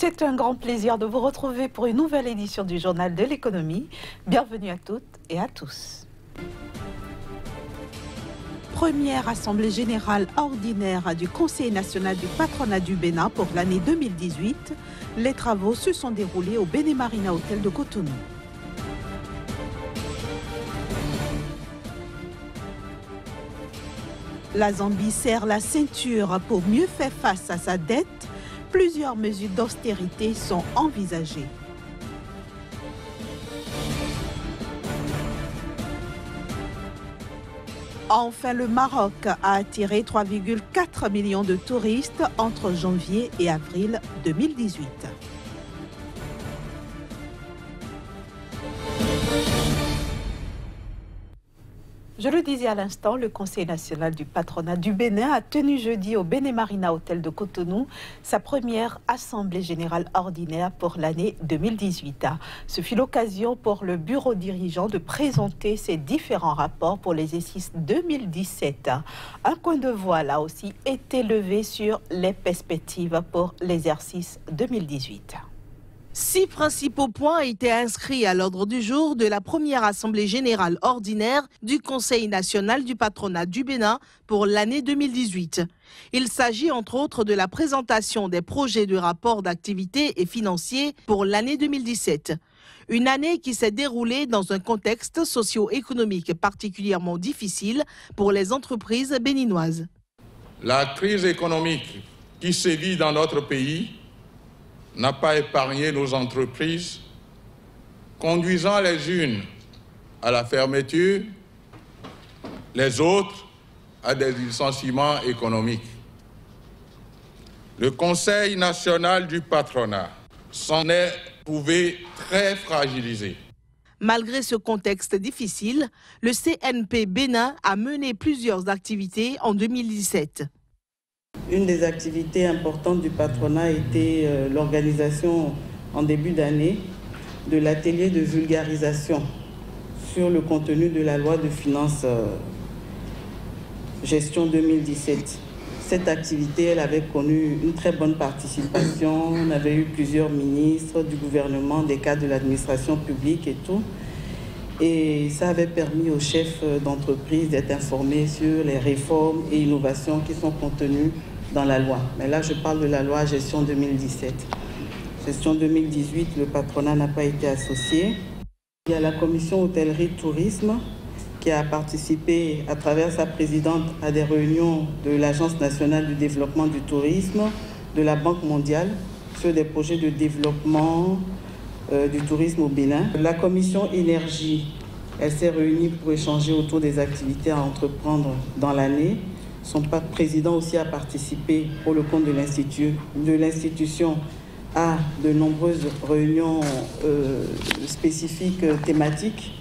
C'est un grand plaisir de vous retrouver pour une nouvelle édition du Journal de l'économie. Bienvenue à toutes et à tous. Première Assemblée générale ordinaire du Conseil national du patronat du Bénin pour l'année 2018. Les travaux se sont déroulés au Bénin Marina Hotel de Cotonou. La Zambie serre la ceinture pour mieux faire face à sa dette. Plusieurs mesures d'austérité sont envisagées. Enfin, le Maroc a attiré 3,4 millions de touristes entre janvier et avril 2018. Je le disais à l'instant, le Conseil national du patronat du Bénin a tenu jeudi au Bénin Marina Hotel de Cotonou sa première Assemblée générale ordinaire pour l'année 2018. Ce fut l'occasion pour le bureau dirigeant de présenter ses différents rapports pour l'exercice 2017. Un coin de voix là aussi était levé sur les perspectives pour l'exercice 2018. 6 principaux points étaient inscrits à l'ordre du jour de la première Assemblée générale ordinaire du Conseil national du patronat du Bénin pour l'année 2018. Il s'agit entre autres de la présentation des projets de rapport d'activité et financiers pour l'année 2017. Une année qui s'est déroulée dans un contexte socio-économique particulièrement difficile pour les entreprises béninoises. La crise économique qui sévit dans notre pays n'a pas épargné nos entreprises, conduisant les unes à la fermeture, les autres à des licenciements économiques. Le Conseil national du patronat s'en est trouvé très fragilisé. Malgré ce contexte difficile, le CNP Bénin a mené plusieurs activités en 2017. Une des activités importantes du patronat était l'organisation en début d'année de l'atelier de vulgarisation sur le contenu de la loi de finances gestion 2017. Cette activité, elle avait connu une très bonne participation. On avait eu plusieurs ministres du gouvernement, des cadres de l'administration publique et tout. Et ça avait permis aux chefs d'entreprise d'être informés sur les réformes et innovations qui sont contenues dans la loi. Mais là, je parle de la loi gestion 2017. Gestion 2018, le patronat n'a pas été associé. Il y a la commission hôtellerie-tourisme qui a participé à travers sa présidente à des réunions de l'Agence nationale du développement du tourisme, de la Banque mondiale, sur des projets de développement du tourisme au Bénin. La commission énergie, elle s'est réunie pour échanger autour des activités à entreprendre dans l'année. Son président aussi a participé pour le compte de l'institution à de nombreuses réunions spécifiques thématiques.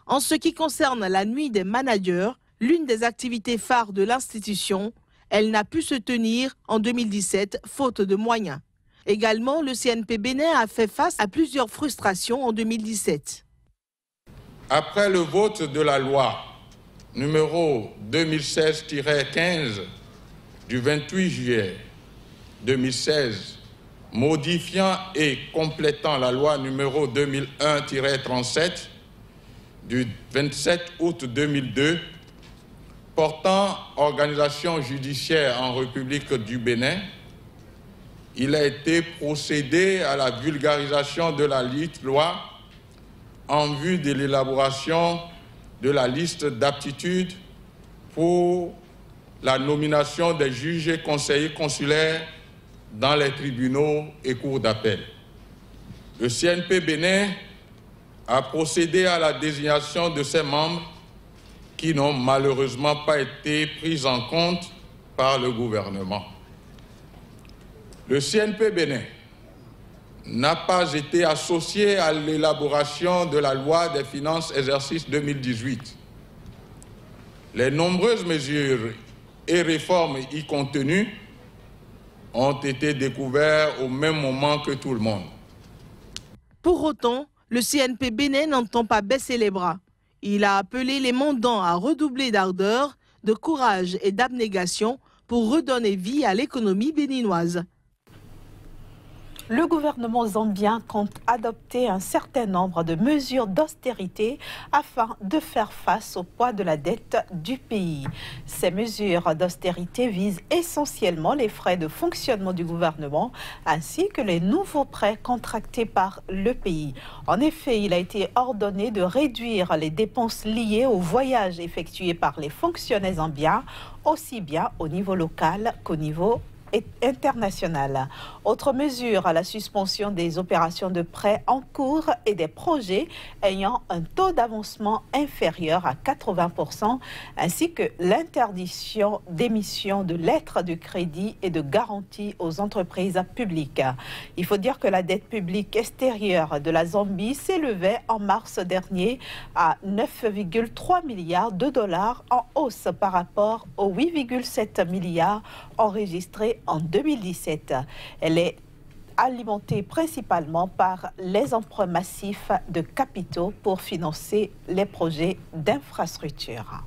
En ce qui concerne la nuit des managers, l'une des activités phares de l'institution, elle n'a pu se tenir en 2017 faute de moyens. Également, le CNP Bénin a fait face à plusieurs frustrations en 2017. Après le vote de la loi numéro 2016-15 du 28 juillet 2016, modifiant et complétant la loi numéro 2001-37 du 27 août 2002, portant organisation judiciaire en République du Bénin, il a été procédé à la vulgarisation de la loi en vue de l'élaboration de la liste d'aptitudes pour la nomination des juges et conseillers consulaires dans les tribunaux et cours d'appel. Le CNP Bénin a procédé à la désignation de ses membres qui n'ont malheureusement pas été pris en compte par le gouvernement. Le CNP Bénin n'a pas été associé à l'élaboration de la loi des finances exercice 2018. Les nombreuses mesures et réformes y contenues ont été découvertes au même moment que tout le monde. Pour autant, le CNP Bénin n'entend pas baisser les bras. Il a appelé les mandants à redoubler d'ardeur, de courage et d'abnégation pour redonner vie à l'économie béninoise. Le gouvernement zambien compte adopter un certain nombre de mesures d'austérité afin de faire face au poids de la dette du pays. Ces mesures d'austérité visent essentiellement les frais de fonctionnement du gouvernement ainsi que les nouveaux prêts contractés par le pays. En effet, il a été ordonné de réduire les dépenses liées aux voyages effectués par les fonctionnaires zambiens, aussi bien au niveau local qu'au niveau international. Autre mesure, la suspension des opérations de prêt en cours et des projets ayant un taux d'avancement inférieur à 80%, ainsi que l'interdiction d'émission de lettres de crédit et de garantie aux entreprises publiques. Il faut dire que la dette publique extérieure de la Zambie s'élevait en mars dernier à 9,3 milliards de dollars en hausse par rapport aux 8,7 milliards enregistrés en 2017. Elle est alimentée principalement par les emprunts massifs de capitaux pour financer les projets d'infrastructure.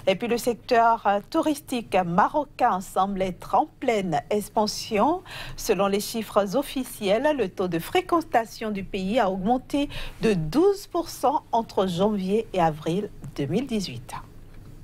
Et puis le secteur touristique marocain semble être en pleine expansion. Selon les chiffres officiels, le taux de fréquentation du pays a augmenté de 12% entre janvier et avril 2018.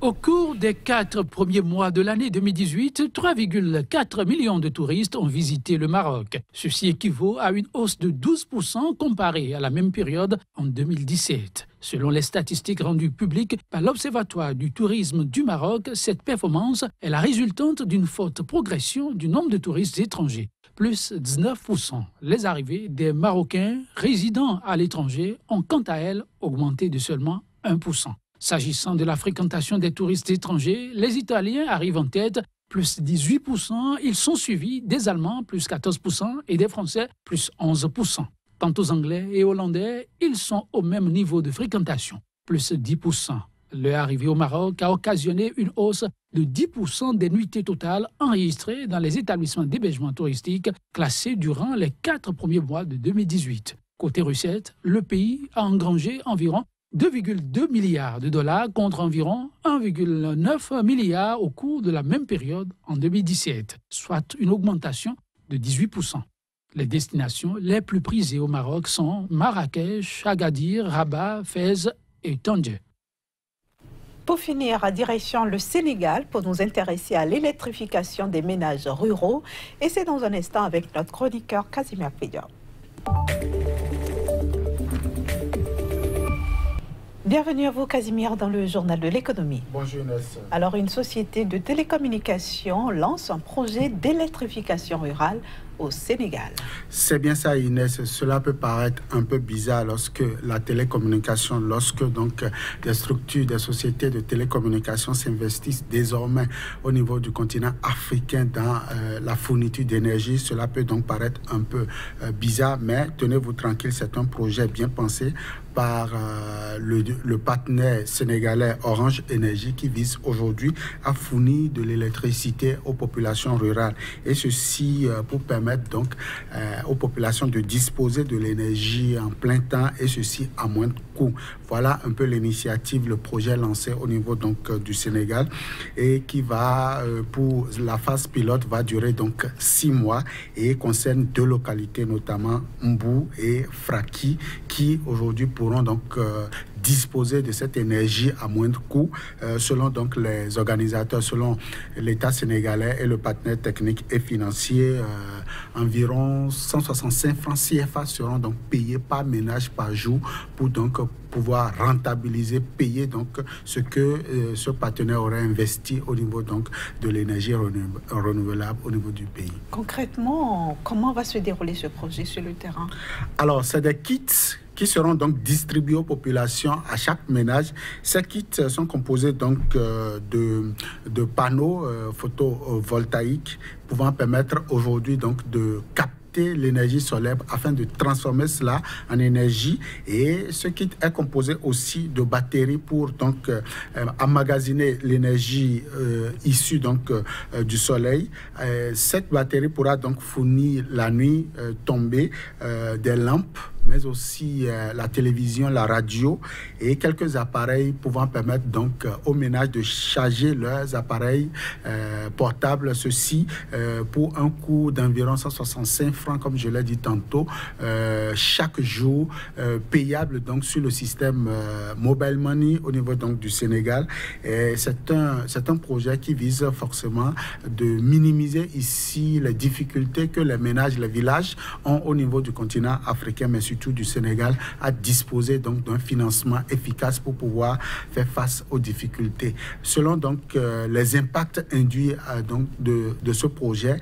Au cours des 4 premiers mois de l'année 2018, 3,4 millions de touristes ont visité le Maroc. Ceci équivaut à une hausse de 12% comparée à la même période en 2017. Selon les statistiques rendues publiques par l'Observatoire du tourisme du Maroc, cette performance est la résultante d'une forte progression du nombre de touristes étrangers, plus 19%. Les arrivées des Marocains résidant à l'étranger ont quant à elles augmenté de seulement 1%. S'agissant de la fréquentation des touristes étrangers, les Italiens arrivent en tête, plus 18%. Ils sont suivis des Allemands, plus 14%, et des Français, plus 11%. Quant aux Anglais et Hollandais, ils sont au même niveau de fréquentation, plus 10%. Leur arrivée au Maroc a occasionné une hausse de 10% des nuitées totales enregistrées dans les établissements d'hébergement touristique classés durant les 4 premiers mois de 2018. Côté recettes, le pays a engrangé environ 2,2 milliards de dollars contre environ 1,9 milliard au cours de la même période en 2017, soit une augmentation de 18%. Les destinations les plus prisées au Maroc sont Marrakech, Agadir, Rabat, Fès et Tanger. Pour finir, direction le Sénégal pour nous intéresser à l'électrification des ménages ruraux. Et c'est dans un instant avec notre chroniqueur Casimir Pédia. Bienvenue à vous, Casimir, dans le journal de l'économie. Bonjour Inès. Alors, une société de télécommunications lance un projet d'électrification rurale au Sénégal. C'est bien ça, Inès. Cela peut paraître un peu bizarre lorsque la télécommunication, lorsque donc des structures, des sociétés de télécommunications s'investissent désormais au niveau du continent africain dans la fourniture d'énergie. Cela peut donc paraître un peu bizarre, mais tenez-vous tranquille, c'est un projet bien pensé par le partenaire sénégalais Orange Énergie qui vise aujourd'hui à fournir de l'électricité aux populations rurales. Et ceci pour permettre donc aux populations de disposer de l'énergie en plein temps et ceci à moindre coût. Voilà un peu l'initiative, le projet lancé au niveau donc du Sénégal et qui va pour la phase pilote va durer donc 6 mois et concerne 2 localités, notamment Mbou et Fraki, qui aujourd'hui pourront donc disposer de cette énergie à moindre coût, selon donc les organisateurs, selon l'État sénégalais et le partenaire technique et financier. Environ 165 francs CFA seront donc payés par ménage par jour pour donc pouvoir rentabiliser, payer donc ce que ce partenaire aurait investi au niveau donc de l'énergie renouvelable au niveau du pays. Concrètement, comment va se dérouler ce projet sur le terrain? Alors, c'est des kits qui seront donc distribués aux populations à chaque ménage. Ces kits sont composés donc de panneaux photovoltaïques pouvant permettre aujourd'hui donc de capter l'énergie solaire afin de transformer cela en énergie. Et ce kit est composé aussi de batteries pour donc emmagasiner l'énergie issue donc du soleil. Cette batterie pourra donc fournir la nuit tombée des lampes mais aussi la télévision, la radio et quelques appareils pouvant permettre donc aux ménages de charger leurs appareils portables, ceci pour un coût d'environ 165 francs, comme je l'ai dit tantôt, chaque jour, payable donc sur le système Mobile Money au niveau donc du Sénégal. C'est un projet qui vise forcément de minimiser ici les difficultés que les ménages, les villages ont au niveau du continent africain, mais surtout du Sénégal, à disposer donc d'un financement efficace pour pouvoir faire face aux difficultés. Selon donc les impacts induits donc de ce projet,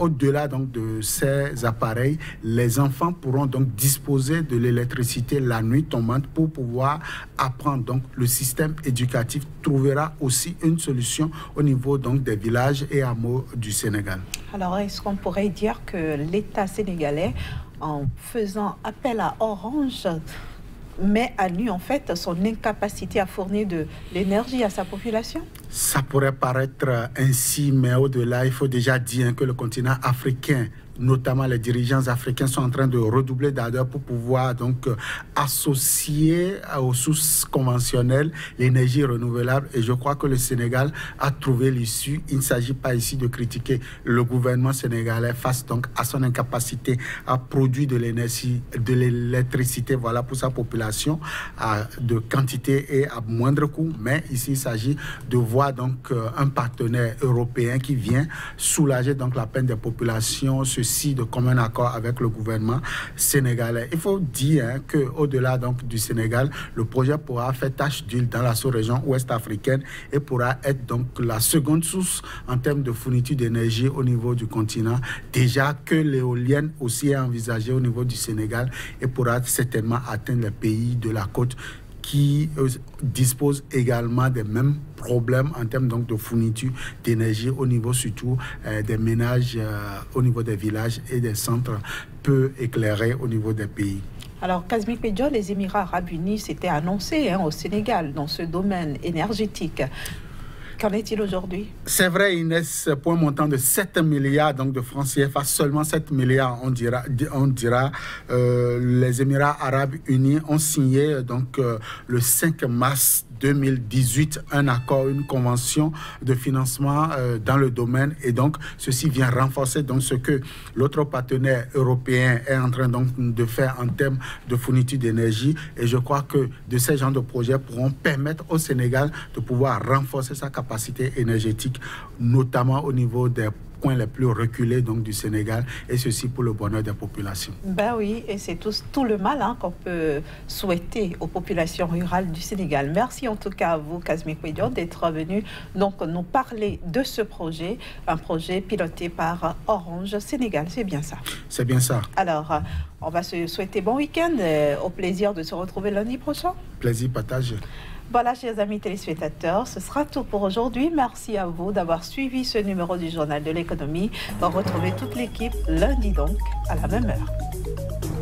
au-delà donc de ces appareils, les enfants pourront donc disposer de l'électricité la nuit tombante pour pouvoir apprendre. Donc le système éducatif trouvera aussi une solution au niveau donc des villages et hameaux du Sénégal. Alors est-ce qu'on pourrait dire que l'État sénégalais, en faisant appel à Orange, met à nu en fait son incapacité à fournir de l'énergie à sa population? Ça pourrait paraître ainsi, mais au-delà, il faut déjà dire que le continent africain, notamment les dirigeants africains, sont en train de redoubler d'ardeur pour pouvoir donc associer aux sources conventionnelles l'énergie renouvelable. Et je crois que le Sénégal a trouvé l'issue. Il ne s'agit pas ici de critiquer le gouvernement sénégalais face donc à son incapacité à produire de l'énergie, de l'électricité, voilà, pour sa population, de quantité et à moindre coût. Mais ici, il s'agit de voir donc un partenaire européen qui vient soulager donc la peine des populations, de commun accord avec le gouvernement sénégalais. Il faut dire qu'au-delà donc du Sénégal, le projet pourra faire tache d'huile dans la sous-région ouest africaine et pourra être donc la seconde source en termes de fourniture d'énergie au niveau du continent. Déjà que l'éolienne aussi est envisagée au niveau du Sénégal et pourra certainement atteindre les pays de la côte qui disposent également des mêmes problèmes en termes donc de fourniture d'énergie au niveau surtout des ménages, au niveau des villages et des centres peu éclairés au niveau des pays. Alors, Kazmi Pedjo, les Émirats Arabes Unis s'étaient annoncés au Sénégal dans ce domaine énergétique. Qu'en est-il aujourd'hui? C'est vrai, Inès, pour un montant de 7 milliards donc de francs CFA, seulement 7 milliards, on dira les Émirats Arabes Unis ont signé donc le 5 mars 2018 un accord, une convention de financement dans le domaine, et donc ceci vient renforcer donc ce que l'autre partenaire européen est en train donc de faire en termes de fourniture d'énergie, et je crois que de ces genres de projets pourront permettre au Sénégal de pouvoir renforcer sa capacité énergétique, notamment au niveau des coins les plus reculés donc du Sénégal, et ceci pour le bonheur des populations. Ben oui, et c'est tout le mal qu'on peut souhaiter aux populations rurales du Sénégal. Merci en tout cas à vous, Kazmi Pedjo, d'être venu donc nous parler de ce projet, un projet piloté par Orange Sénégal. C'est bien ça? C'est bien ça. Alors, on va se souhaiter bon week-end, au plaisir de se retrouver lundi prochain. Plaisir partagé. Voilà, chers amis téléspectateurs, ce sera tout pour aujourd'hui. Merci à vous d'avoir suivi ce numéro du Journal de l'économie. On va retrouver toute l'équipe lundi donc, à la même heure.